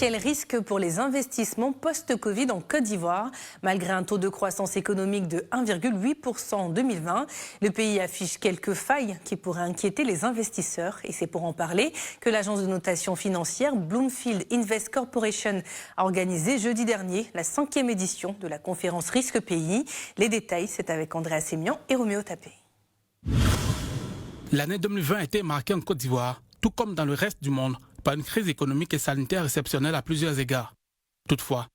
Quel risque pour les investissements post-Covid en Côte d'Ivoire? Malgré un taux de croissance économique de 1,8% en 2020, le pays affiche quelques failles qui pourraient inquiéter les investisseurs. Et c'est pour en parler que l'agence de notation financière Bloomfield Invest Corporation a organisé jeudi dernier la 5e édition de la conférence Risque Pays. Les détails, c'est avec Andrea Sémian et Roméo Tapé. L'année 2020 a été marquée en Côte d'Ivoire, tout comme dans le reste du monde, par une crise économique et sanitaire exceptionnelle à plusieurs égards. Toutefois,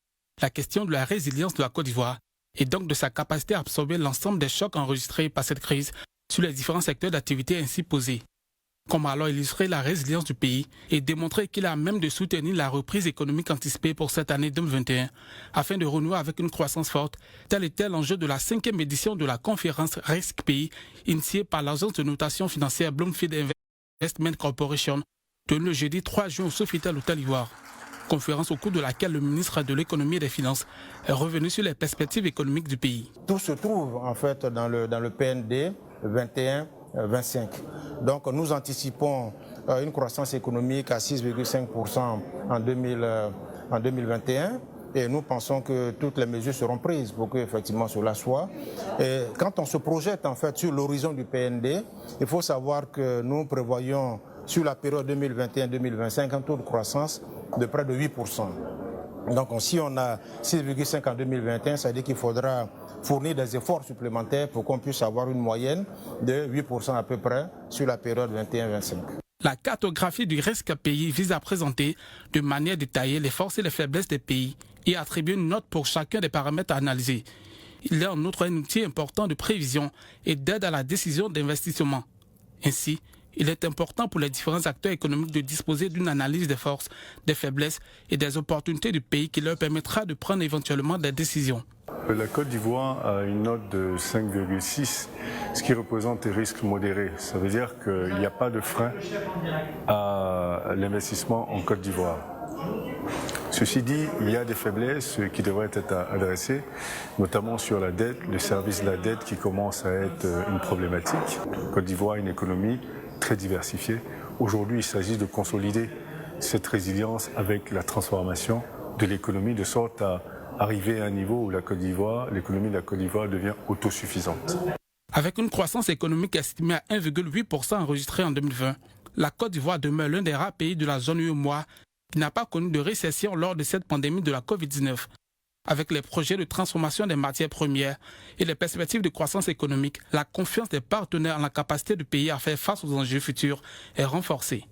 la question de la résilience de la Côte d'Ivoire et donc de sa capacité à absorber l'ensemble des chocs enregistrés par cette crise sur les différents secteurs d'activité ainsi posés. Comment alors illustrer la résilience du pays et démontrer qu'il a à même de soutenir la reprise économique anticipée pour cette année 2021 afin de renouer avec une croissance forte, tel était l'enjeu de la 5e édition de la conférence Risque Pays initiée par l'agence de notation financière Bloomfield Investment Corporation tenue le jeudi 3 juin au Sofitel Hôtel Ivoire. Conférence au cours de laquelle le ministre de l'économie et des finances est revenu sur les perspectives économiques du pays. Tout se trouve en fait dans le PND 21-25. Donc nous anticipons une croissance économique à 6,5% en 2021 et nous pensons que toutes les mesures seront prises pour que effectivement cela soit. Et quand on se projette en fait sur l'horizon du PND, il faut savoir que nous prévoyons sur la période 2021-2025 un taux de croissance de près de 8%. Donc si on a 6,5 en 2021, ça veut dire qu'il faudra fournir des efforts supplémentaires pour qu'on puisse avoir une moyenne de 8% à peu près sur la période 21-25. La cartographie du risque pays vise à présenter de manière détaillée les forces et les faiblesses des pays et attribuer une note pour chacun des paramètres à analyser. Il est en outre un outil important de prévision et d'aide à la décision d'investissement. Ainsi, il est important pour les différents acteurs économiques de disposer d'une analyse des forces, des faiblesses et des opportunités du pays qui leur permettra de prendre éventuellement des décisions. La Côte d'Ivoire a une note de 5,6, ce qui représente des risques modérés. Ça veut dire qu'il n'y a pas de frein à l'investissement en Côte d'Ivoire. Ceci dit, il y a des faiblesses qui devraient être adressées, notamment sur la dette, le service de la dette qui commence à être une problématique. Côte d'Ivoire a une économie très diversifiée. Aujourd'hui, il s'agit de consolider cette résilience avec la transformation de l'économie de sorte à arriver à un niveau où l'économie de la Côte d'Ivoire devient autosuffisante. Avec une croissance économique estimée à 1,8% enregistrée en 2020, la Côte d'Ivoire demeure l'un des rares pays de la zone UEMOA qui n'a pas connu de récession lors de cette pandémie de la Covid-19. Avec les projets de transformation des matières premières et les perspectives de croissance économique, la confiance des partenaires en la capacité du pays à faire face aux enjeux futurs est renforcée.